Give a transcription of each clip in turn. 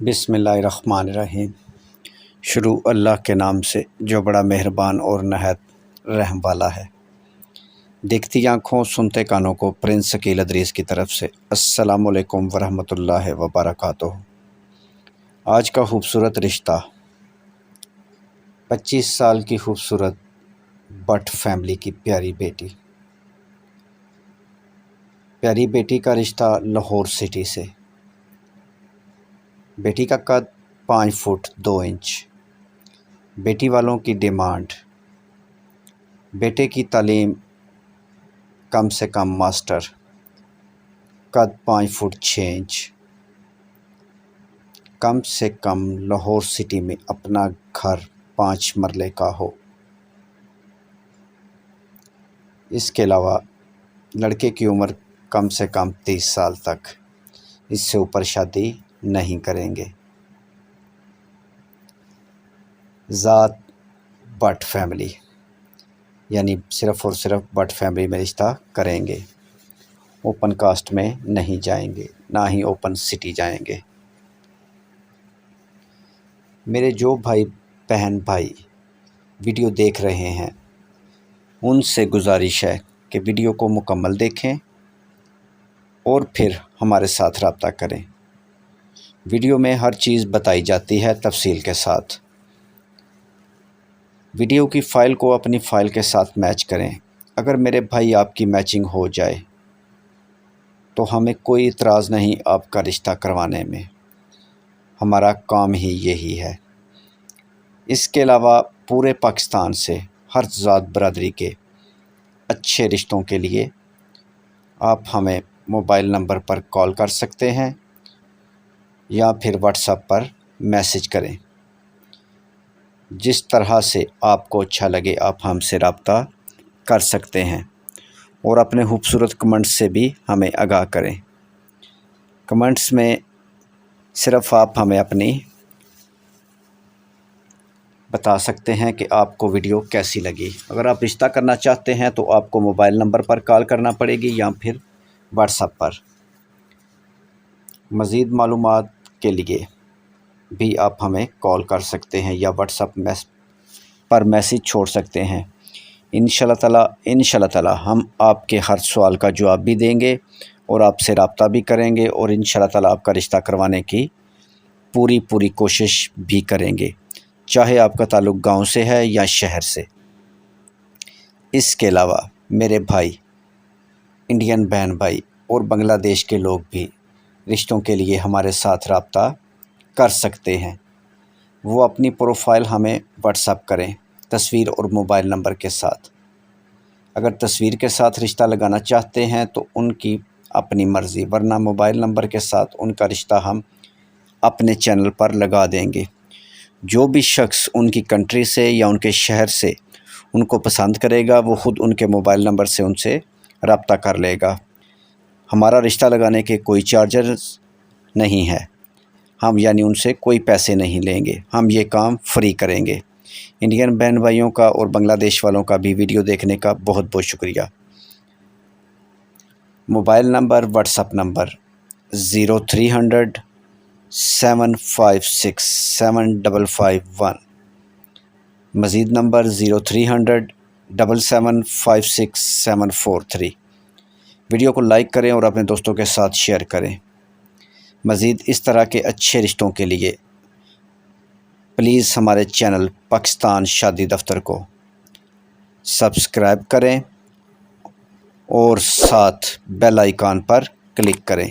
بسم اللہ الرحمن الرحیم۔ شروع اللہ کے نام سے جو بڑا مہربان اور نہایت رحم والا ہے۔ دیکھتی آنکھوں سنتے کانوں کو پرنس شکیل ادریس کی طرف سے السلام علیکم ورحمۃ اللہ وبرکاتہ۔ آج کا خوبصورت رشتہ 25 سال کی خوبصورت بٹ فیملی کی پیاری بیٹی کا رشتہ لاہور سٹی سے۔ بیٹی کا قد 5 فٹ 2 انچ۔ بیٹی والوں کی ڈیمانڈ، بیٹے کی تعلیم کم سے کم ماسٹر، قد 5 فٹ 6 انچ، کم سے کم لاہور سٹی میں اپنا گھر 5 مرلے کا ہو۔ اس کے علاوہ لڑکے کی عمر کم سے کم 30 سال تک، اس سے اوپر شادی نہیں کریں گے۔ ذات بٹ فیملی، یعنی صرف اور صرف بٹ فیملی میں رشتہ کریں گے، اوپن کاسٹ میں نہیں جائیں گے، نہ ہی اوپن سٹی جائیں گے۔ میرے جو بہن بھائی ویڈیو دیکھ رہے ہیں ان سے گزارش ہے کہ ویڈیو کو مکمل دیکھیں اور پھر ہمارے ساتھ رابطہ کریں۔ ویڈیو میں ہر چیز بتائی جاتی ہے تفصیل کے ساتھ۔ ویڈیو کی فائل کو اپنی فائل کے ساتھ میچ کریں۔ اگر میرے بھائی آپ کی میچنگ ہو جائے تو ہمیں کوئی اعتراض نہیں آپ کا رشتہ کروانے میں، ہمارا کام ہی یہی ہے۔ اس کے علاوہ پورے پاکستان سے ہر ذات برادری کے اچھے رشتوں کے لیے آپ ہمیں موبائل نمبر پر کال کر سکتے ہیں یا پھر واٹس ایپ پر میسج کریں۔ جس طرح سے آپ کو اچھا لگے آپ ہم سے رابطہ کر سکتے ہیں، اور اپنے خوبصورت کمنٹس سے بھی ہمیں آگاہ کریں۔ کمنٹس میں صرف آپ ہمیں اپنی بتا سکتے ہیں کہ آپ کو ویڈیو کیسی لگی۔ اگر آپ رشتہ کرنا چاہتے ہیں تو آپ کو موبائل نمبر پر کال کرنا پڑے گی یا پھر واٹس ایپ پر۔ مزید معلومات کے لیے بھی آپ ہمیں کال کر سکتے ہیں یا واٹس ایپ پر میسج چھوڑ سکتے ہیں۔ انشاءاللہ تعالی ہم آپ کے ہر سوال کا جواب بھی دیں گے اور آپ سے رابطہ بھی کریں گے، اور انشاءاللہ تعالی آپ کا رشتہ کروانے کی پوری کوشش بھی کریں گے، چاہے آپ کا تعلق گاؤں سے ہے یا شہر سے۔ اس کے علاوہ میرے بھائی، انڈین بہن بھائی اور بنگلہ دیش کے لوگ بھی رشتوں کے لیے ہمارے ساتھ رابطہ کر سکتے ہیں۔ وہ اپنی پروفائل ہمیں واٹس ایپ کریں تصویر اور موبائل نمبر کے ساتھ۔ اگر تصویر کے ساتھ رشتہ لگانا چاہتے ہیں تو ان کی اپنی مرضی، ورنہ موبائل نمبر کے ساتھ ان کا رشتہ ہم اپنے چینل پر لگا دیں گے۔ جو بھی شخص ان کی کنٹری سے یا ان کے شہر سے ان کو پسند کرے گا وہ خود ان کے موبائل نمبر سے ان سے رابطہ کر لے گا۔ ہمارا رشتہ لگانے کے کوئی چارجز نہیں ہے، ہم یعنی ان سے کوئی پیسے نہیں لیں گے، ہم یہ کام فری کریں گے۔ انڈین بہن بھائیوں کا اور بنگلہ دیش والوں کا بھی ویڈیو دیکھنے کا بہت شکریہ۔ Mobile number what's app number 0300 756 7551، مزید نمبر 0300 775 743۔ ویڈیو کو لائک کریں اور اپنے دوستوں کے ساتھ شیئر کریں۔ مزید اس طرح کے اچھے رشتوں کے لیے پلیز ہمارے چینل پاکستان شادی دفتر کو سبسکرائب کریں اور ساتھ بیل آئیکن پر کلک کریں۔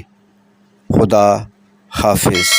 خدا حافظ۔